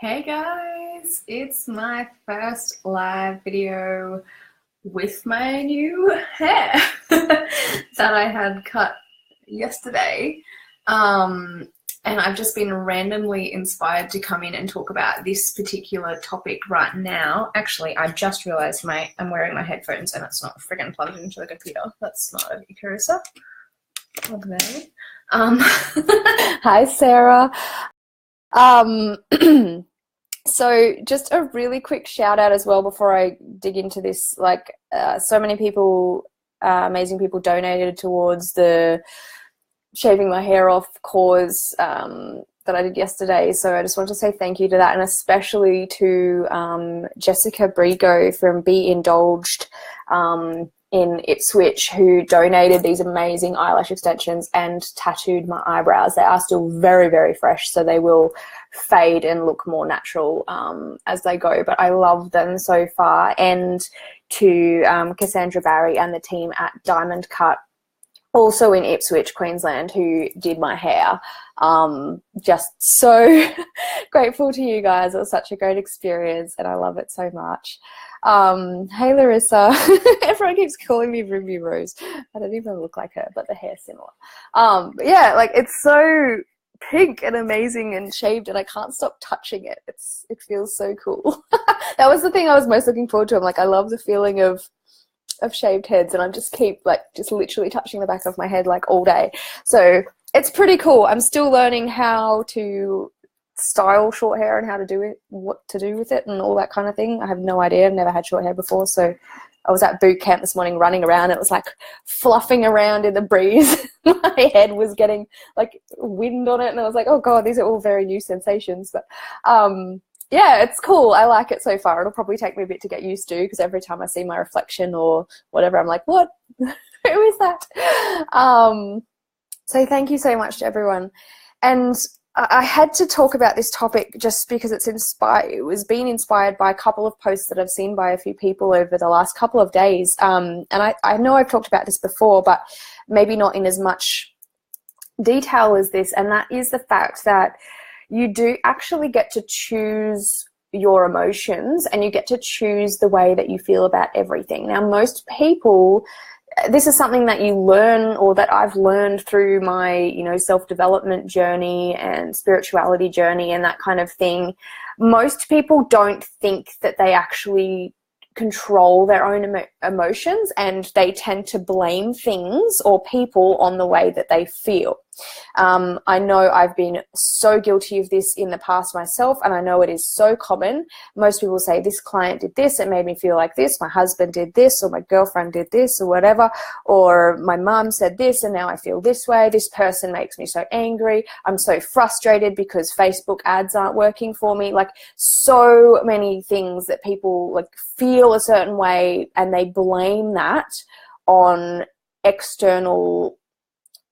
Hey guys, it's my first live video with my new hair that I had cut yesterday. And I've just been randomly inspired to come in and talk about this particular topic right now. Actually, I just realized I'm wearing my headphones and it's not friggin' plugged into the computer. That's smart of you, Carissa. Plug there. Hi, Sarah. So just a really quick shout out as well before I dig into this. So many people, amazing people donated towards the shaving my hair off cause that I did yesterday. So I just want to say thank you to that, and especially to Jessica Brigo from Be Indulged in Ipswich, who donated these amazing eyelash extensions and tattooed my eyebrows. They are still very, very fresh, so they will fade and look more natural as they go, but I love them so far. And to Cassandra Barry and the team at Diamond Cut, also in Ipswich, Queensland, who did my hair. Just so grateful to you guys. It was such a great experience and I love it so much. Hey Larissa. Everyone keeps calling me Ruby Rose. I don't even look like her, but the hair's similar. But yeah, like it's so pink and amazing and shaved, and I can't stop touching it. It feels so cool. That was the thing I was most looking forward to. I'm like, I love the feeling of shaved heads, and I just keep just literally touching the back of my head like all day. So it's pretty cool. I'm still learning how to style short hair and how to do it, what to do with it and all that kind of thing. I have no idea. I've never had short hair before. So I was at boot camp this morning running around. It was like fluffing around in the breeze. My head was getting like wind on it, and I was like, oh God, these are all very new sensations. But yeah, it's cool. I like it so far. It'll probably take me a bit to get used to, because every time I see my reflection or whatever, I'm like, what? Who is that? So thank you so much to everyone. And I had to talk about this topic just because it was being inspired by a couple of posts that I've seen by a few people over the last couple of days. And I know I've talked about this before, but maybe not in as much detail as this. And that is the fact that you do actually get to choose your emotions, and you get to choose the way that you feel about everything. Now, most people, this is something that you learn, or that I've learned through my, self-development journey and spirituality journey and that kind of thing. Most people don't think that they actually control their own emotions, and they tend to blame things or people on the way that they feel. I know I've been so guilty of this in the past myself, and I know it is so common. Most people say, this client did this, it made me feel like this, my husband did this, or my girlfriend did this, or whatever, or my mum said this and now I feel this way, this person makes me so angry, I'm so frustrated because Facebook ads aren't working for me. Like, so many things that people feel a certain way, and they blame that on external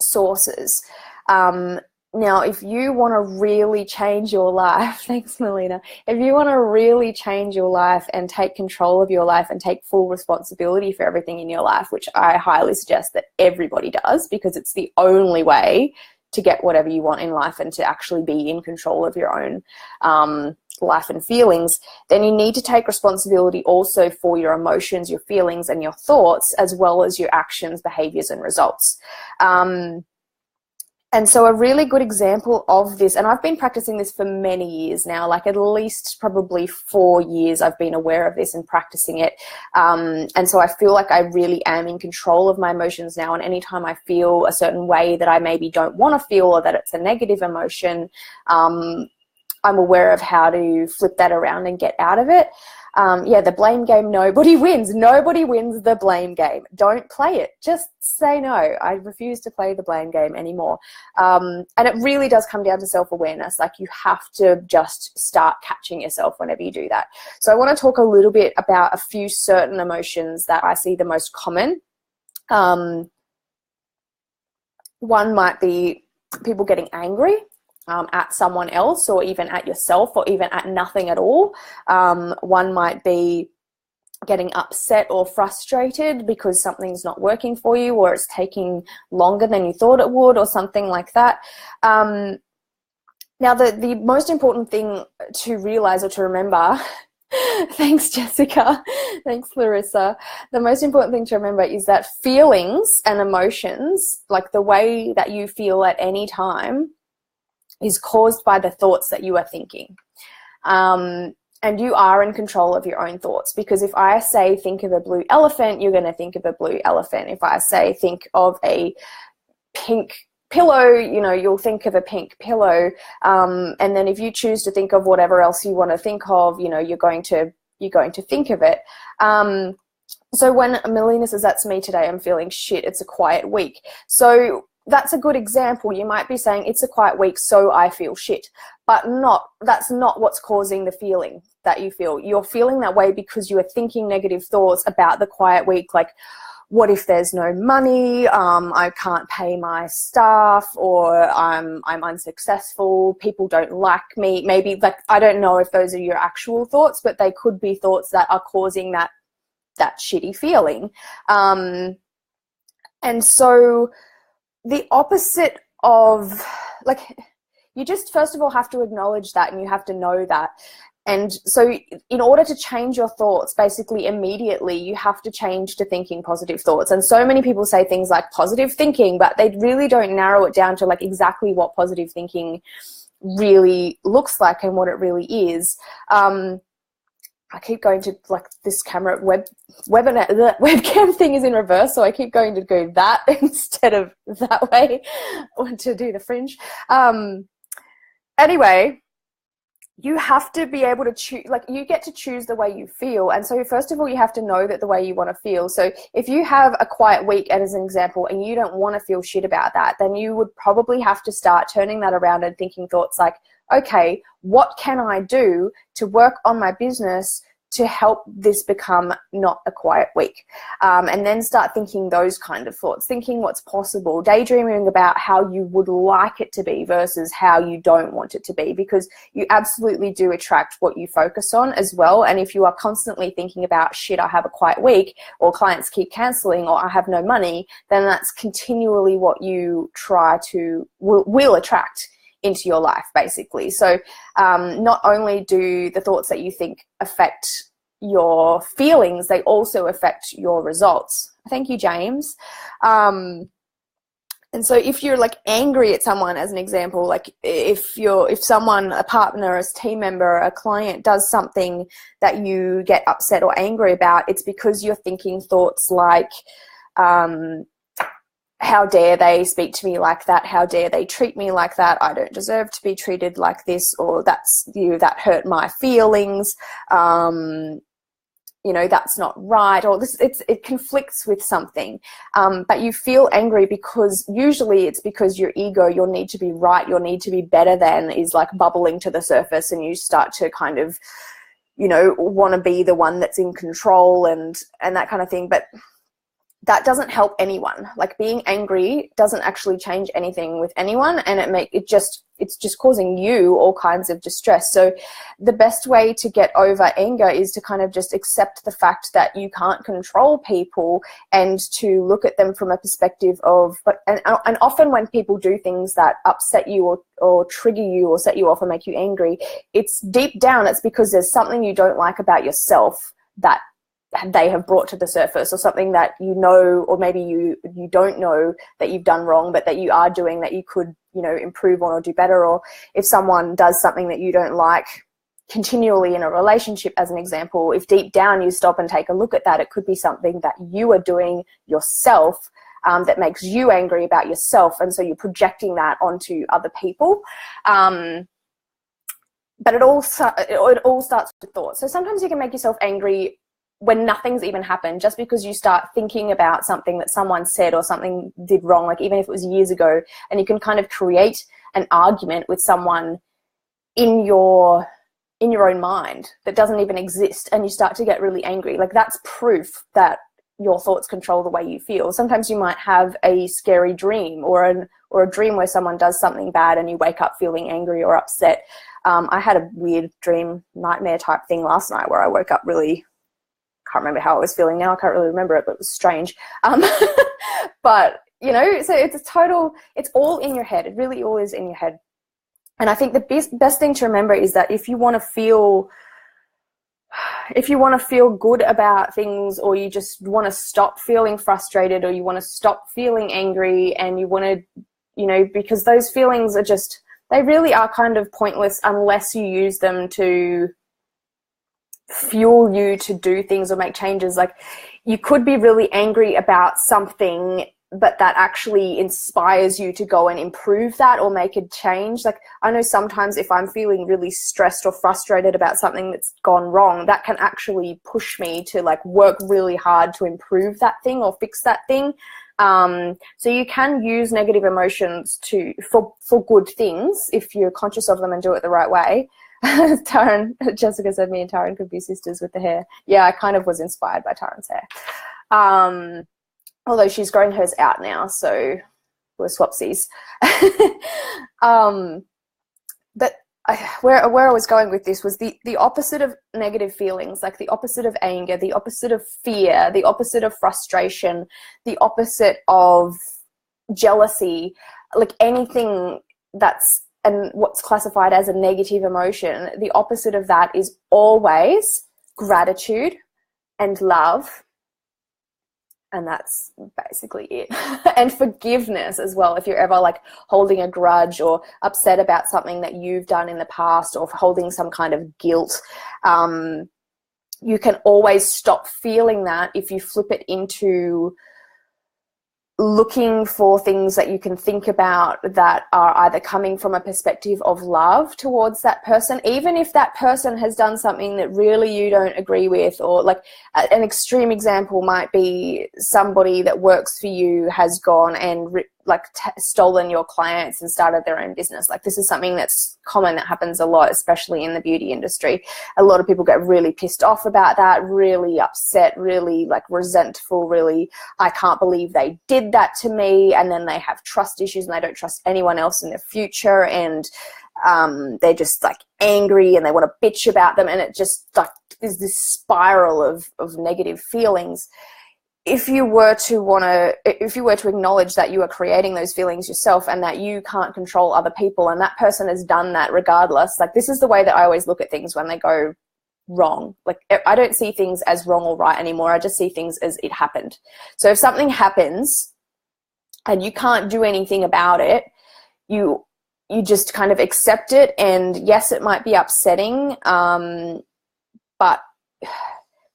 sources. Now, if you want to really change your life, thanks Melina, if you want to really change your life and take control of your life and take full responsibility for everything in your life, which I highly suggest that everybody does, because it's the only way to get whatever you want in life and to actually be in control of your own life and feelings, then you need to take responsibility also for your emotions, your feelings, and your thoughts, as well as your actions, behaviors, and results. And so a really good example of this, and I've been practicing this for many years now, like at least probably 4 years I've been aware of this and practicing it. And so I feel like I really am in control of my emotions now, and anytime I feel a certain way that I maybe don't want to feel, or that it's a negative emotion, I'm aware of how to flip that around and get out of it. Yeah, the blame game, nobody wins. Nobody wins the blame game. Don't play it. Just say no. I refuse to play the blame game anymore. And it really does come down to self-awareness. Like, you have to just start catching yourself whenever you do that. So I want to talk a little bit about a few certain emotions that I see the most common. One might be people getting angry at someone else, or even at yourself, or even at nothing at all. One might be getting upset or frustrated because something's not working for you, or it's taking longer than you thought it would, or something like that. Now, the most important thing to realize or to remember, thanks, Jessica, thanks, Larissa. The most important thing to remember is that feelings and emotions, like the way that you feel at any time, is caused by the thoughts that you are thinking. And you are in control of your own thoughts, because if I say think of a blue elephant, you're going to think of a blue elephant. If I say think of a pink pillow, you know, you'll think of a pink pillow. And then if you choose to think of whatever else you want to think of, you know, you're going to think of it. So when Melina says, that's me today, I'm feeling shit, it's a quiet week. So that's a good example. You might be saying it's a quiet week, so I feel shit, but that's not what's causing the feeling that you feel. You're feeling that way because you are thinking negative thoughts about the quiet week, like, what if there's no money, I can't pay my staff, or I'm unsuccessful, people don't like me. Maybe, like, I don't know if those are your actual thoughts, but they could be thoughts that are causing that shitty feeling. And so the opposite of, like, you just first of all have to acknowledge that, and you have to know that. And so in order to change your thoughts, basically immediately, you have to change to thinking positive thoughts. And so many people say things like positive thinking, but they really don't narrow it down to like exactly what positive thinking really looks like and what it really is. I keep going to, like, this camera webinar, the webcam thing is in reverse, so I keep going to go that instead of that way. I want to do the fringe. Anyway, you have to be able to choose, like, you get to choose the way you feel. And so first of all, you have to know that the way you want to feel. So if you have a quiet week, as an example, and you don't want to feel shit about that, then you would probably have to start turning that around and thinking thoughts like, okay, what can I do to work on my business to help this become not a quiet week? And then start thinking those kind of thoughts, thinking what's possible, daydreaming about how you would like it to be versus how you don't want it to be, because you absolutely do attract what you focus on as well. And if you are constantly thinking about, shit, I have a quiet week, or clients keep canceling, or I have no money, then that's continually what you will attract into your life, basically. So not only do the thoughts that you think affect your feelings, they also affect your results. Thank you, James. And so if you're like angry at someone, as an example, like if someone, a partner, a team member, a client does something that you get upset or angry about, it's because you're thinking thoughts like, how dare they speak to me like that? How dare they treat me like that? I don't deserve to be treated like this, or that hurt my feelings. That's not right, or it conflicts with something. But you feel angry because usually it's because your ego, your need to be right, your need to be better than, is like bubbling to the surface, and you start to kind of, want to be the one that's in control and that kind of thing. But that doesn't help anyone. Like, being angry doesn't actually change anything with anyone, and it's just causing you all kinds of distress. So the best way to get over anger is to kind of just accept the fact that you can't control people, and to look at them from a perspective of, and often when people do things that upset you or trigger you or set you off or make you angry, it's deep down, it's because there's something you don't like about yourself that they have brought to the surface, or something that or maybe you don't know that you've done wrong, but that you are doing that you could improve on or do better. Or if someone does something that you don't like continually in a relationship, as an example, if deep down you stop and take a look at that, it could be something that you are doing yourself that makes you angry about yourself, and so you're projecting that onto other people. But it all starts with thoughts. So sometimes you can make yourself angry when nothing's even happened, just because you start thinking about something that someone said or something did wrong, like even if it was years ago, and you can kind of create an argument with someone in your own mind that doesn't even exist, and you start to get really angry. Like, that's proof that your thoughts control the way you feel. Sometimes you might have a scary dream, or a dream where someone does something bad and you wake up feeling angry or upset. I had a weird dream, nightmare type thing last night where I woke up really, can't remember how I was feeling now. I can't really remember it, but it was strange. But, so it's all in your head. It really all is in your head. And I think the best thing to remember is that if you want to feel good about things, or you just want to stop feeling frustrated, or you want to stop feeling angry, and you want to, you know, because those feelings are just, they really are kind of pointless unless you use them to fuel you to do things or make changes. Like, you could be really angry about something, but that actually inspires you to go and improve that or make a change. Like, I know sometimes if I'm feeling really stressed or frustrated about something that's gone wrong, that can actually push me to like work really hard to improve that thing or fix that thing. So you can use negative emotions for good things if you're conscious of them and do it the right way. Jessica said me and Taryn could be sisters with the hair. Yeah, I kind of was inspired by Taryn's hair. Although she's grown hers out now, so we're swapsies. But where I was going with this was the opposite of negative feelings, like the opposite of anger, the opposite of fear, the opposite of frustration, the opposite of jealousy, like anything that's and what's classified as a negative emotion, the opposite of that is always gratitude and love. And that's basically it. And forgiveness as well. If you're ever like holding a grudge or upset about something that you've done in the past, or holding some kind of guilt, you can always stop feeling that if you flip it into looking for things that you can think about that are either coming from a perspective of love towards that person, even if that person has done something that really you don't agree with. Or like an extreme example might be somebody that works for you has gone and stolen your clients and started their own business. Like, this is something that's common, that happens a lot, especially in the beauty industry. A lot of people get really pissed off about that, really upset, really like resentful, really, I can't believe they did that to me. And then they have trust issues and they don't trust anyone else in the future. And they're just like angry and they want to bitch about them. And it just like is this spiral of negative feelings. If you were to acknowledge that you are creating those feelings yourself and that you can't control other people, and that person has done that regardless, like, this is the way that I always look at things when they go wrong. Like, I don't see things as wrong or right anymore. I just see things as it happened. So if something happens and you can't do anything about it, you just kind of accept it. And yes, it might be upsetting, but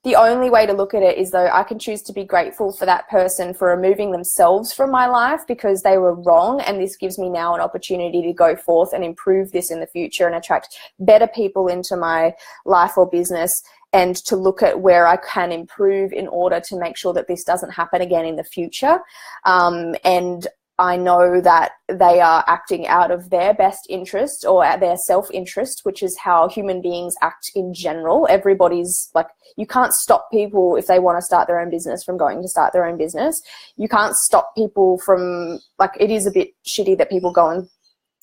the only way to look at it is, though, I can choose to be grateful for that person for removing themselves from my life because they were wrong, and this gives me now an opportunity to go forth and improve this in the future and attract better people into my life or business, and to look at where I can improve in order to make sure that this doesn't happen again in the future. And I know that they are acting out of their best interest or at their self-interest, which is how human beings act in general. Everybody's like, you can't stop people if they want to start their own business from going to start their own business. You can't stop people from, like, it is a bit shitty that people go and,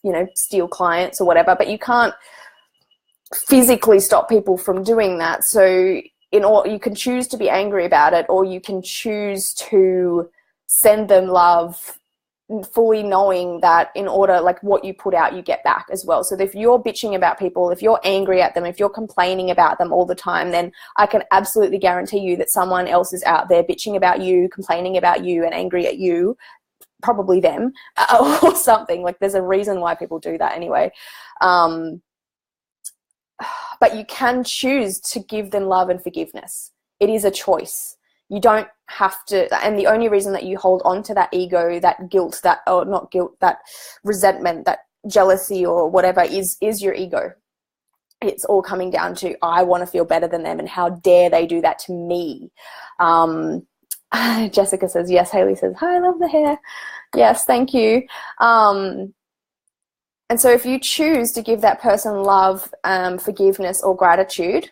you know, steal clients or whatever, but you can't physically stop people from doing that. So you can choose to be angry about it, or you can choose to send them love, fully knowing that in order, like, what you put out, you get back as well. So if you're bitching about people, if you're angry at them, if you're complaining about them all the time, then I can absolutely guarantee you that someone else is out there bitching about you, complaining about you, and angry at you, probably them, or something. Like, there's a reason why people do that anyway. But you can choose to give them love and forgiveness. It is a choice. You don't have to, and the only reason that you hold on to that ego, that guilt, that resentment, that jealousy or whatever is your ego. It's all coming down to, I want to feel better than them, and how dare they do that to me. Jessica says, yes. Haley says, hi, I love the hair. Yes, thank you. And so if you choose to give that person love, forgiveness, or gratitude,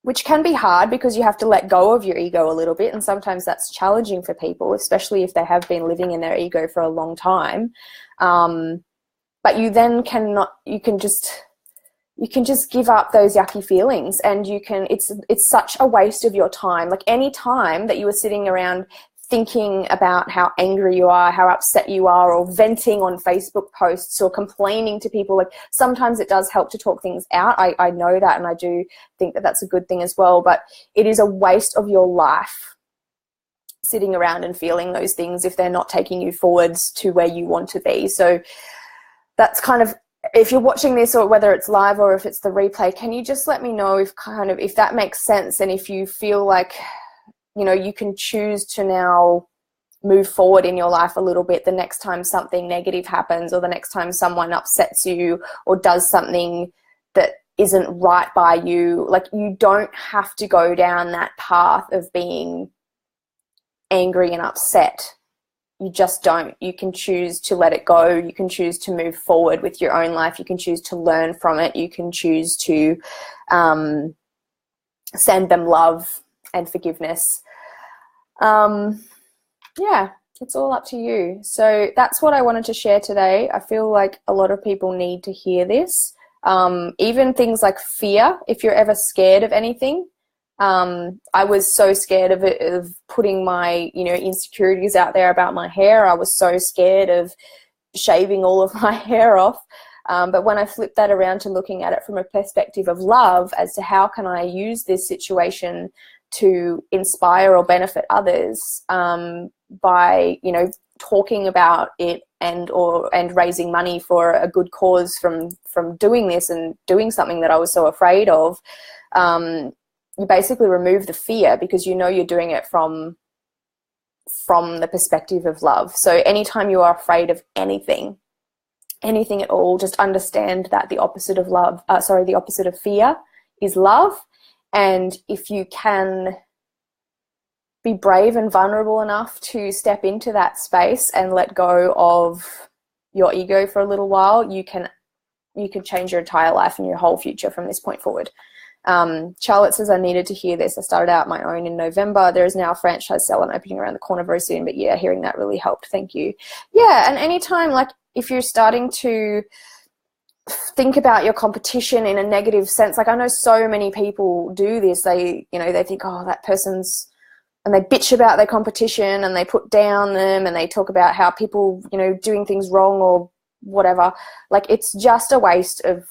which can be hard because you have to let go of your ego a little bit, and sometimes that's challenging for people, especially if they have been living in their ego for a long time. But you then you can just give up those yucky feelings, and it's such a waste of your time. Like, any time that you were sitting around thinking about how angry you are, how upset you are, or venting on Facebook posts or complaining to people. Like, sometimes it does help to talk things out. I know that, and I do think that that's a good thing as well, but it is a waste of your life sitting around and feeling those things if they're not taking you forwards to where you want to be. So that's kind of, if you're watching this, or whether it's live or if it's the replay, can you just let me know if that makes sense, and if you feel like, you know, you can choose to now move forward in your life a little bit the next time something negative happens, or the next time someone upsets you or does something that isn't right by you. Like, you don't have to go down that path of being angry and upset. You just don't. You can choose to let it go. You can choose to move forward with your own life. You can choose to learn from it. You can choose to send them love and forgiveness. Yeah, it's all up to you. So that's what I wanted to share today. I feel like a lot of people need to hear this. Even things like fear, if you're ever scared of anything. I was so scared of putting my, you know, insecurities out there about my hair. I was so scared of shaving all of my hair off. But when I flipped that around to looking at it from a perspective of love, as to how can I use this situation to inspire or benefit others, by, you know, talking about it and raising money for a good cause from doing this and doing something that I was so afraid of, you basically remove the fear, because you know you're doing it from the perspective of love. So anytime you are afraid of anything at all, just understand that the opposite of the opposite of fear is love. And if you can be brave and vulnerable enough to step into that space and let go of your ego for a little while, you can change your entire life and your whole future from this point forward. Charlotte says, I needed to hear this. I started out my own in November. There is now a franchise salon opening around the corner very soon. But yeah, hearing that really helped. Thank you. Yeah, and anytime, like, if you're starting to think about your competition in a negative sense, like, I know so many people do this. They think, oh, that person's, and they bitch about their competition and they put down them and they talk about how people, you know, doing things wrong or whatever. Like, it's just a waste of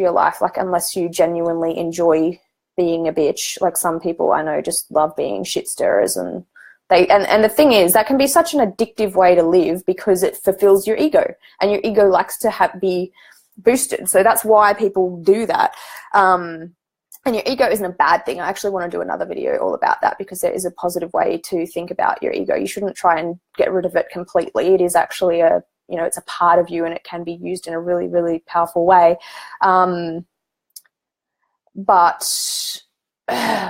your life, like, unless you genuinely enjoy being a bitch. Like, some people I know just love being shit stirrers, and the thing is, that can be such an addictive way to live, because it fulfills your ego, and your ego likes to be boosted. So that's why people do that. And your ego isn't a bad thing. I actually want to do another video all about that, because there is a positive way to think about your ego. You shouldn't try and get rid of it completely. It is actually it's a part of you, and it can be used in a really, really powerful way. But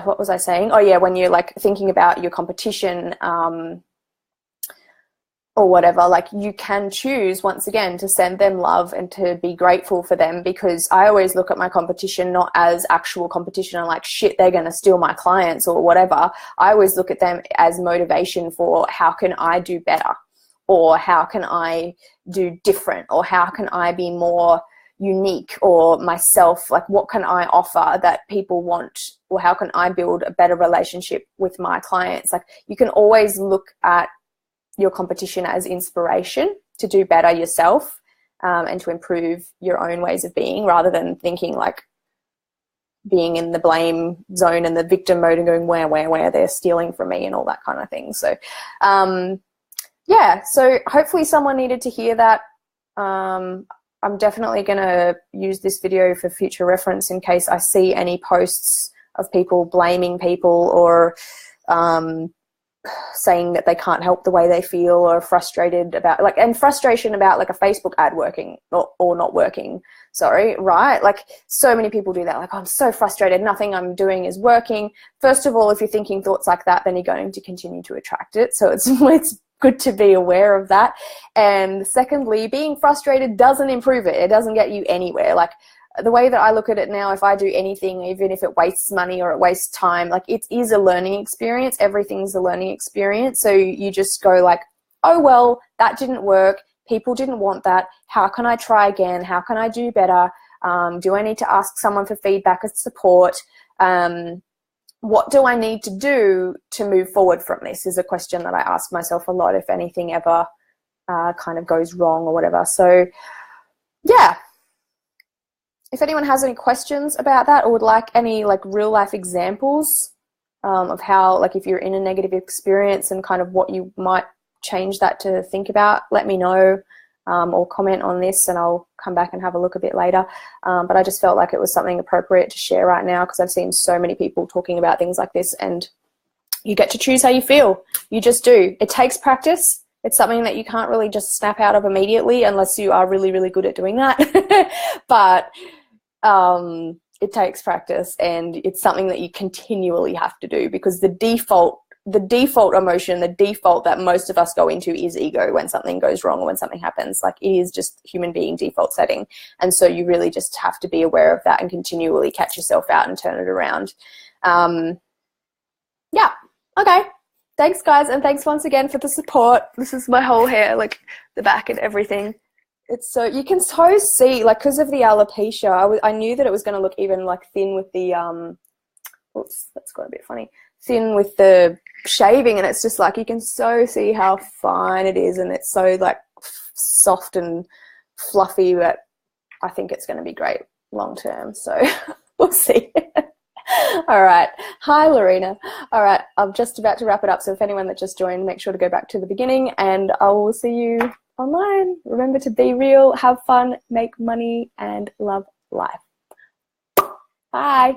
what was I saying? Oh yeah, when you're, like, thinking about your competition, or whatever, like, you can choose, once again, to send them love and to be grateful for them, because I always look at my competition not as actual competition and like, shit, they're going to steal my clients or whatever. I always look at them as motivation for, how can I do better, or how can I do different, or how can I be more unique or myself? Like, what can I offer that people want, or how can I build a better relationship with my clients? Like, you can always look at your competition as inspiration to do better yourself, and to improve your own ways of being, rather than thinking, like, being in the blame zone and the victim mode and going, where they're stealing from me and all that kind of thing. So yeah, so hopefully someone needed to hear that. I'm definitely going to use this video for future reference in case I see any posts of people blaming people, or saying that they can't help the way they feel, or frustrated about, like, and frustration about, like, a Facebook ad working or not working, sorry, right? Like, so many people do that. Like, oh, I'm so frustrated, nothing I'm doing is working. First of all, if you're thinking thoughts like that, then you're going to continue to attract it. So it's good to be aware of that. And secondly, being frustrated doesn't improve it. It doesn't get you anywhere. Like, the way that I look at it now, if I do anything, even if it wastes money or it wastes time, like, it is a learning experience. Everything's a learning experience. So you just go, like, oh, well, that didn't work. People didn't want that. How can I try again? How can I do better? Do I need to ask someone for feedback or support? what do I need to do to move forward from this is a question that I ask myself a lot if anything ever kind of goes wrong or whatever. So yeah, if anyone has any questions about that or would like any like real life examples of how, like, if you're in a negative experience and kind of what you might change that to think about, let me know, or comment on this and I'll come back and have a look a bit later. But I just felt like it was something appropriate to share right now because I've seen so many people talking about things like this, and you get to choose how you feel. You just do. It takes practice. It's something that you can't really just snap out of immediately unless you are really, really good at doing that. But it takes practice, and it's something that you continually have to do because the default emotion, the default that most of us go into is ego when something goes wrong or when something happens. Like, it is just human being default setting. And so you really just have to be aware of that and continually catch yourself out and turn it around. Yeah. Okay. Thanks, guys. And thanks once again for the support. This is my whole hair, like the back and everything. It's so, you can so see, like, because of the alopecia, I knew that it was going to look even like thin with the, oops, that's got a bit funny, thin with the shaving, and it's just like, you can so see how fine it is, and it's so like soft and fluffy, but I think it's going to be great long term. So we'll see. All right. Hi, Lorena. All right. I'm just about to wrap it up. So if anyone that just joined, make sure to go back to the beginning, and I will see you online. Remember to be real, have fun, make money, and love life. Bye.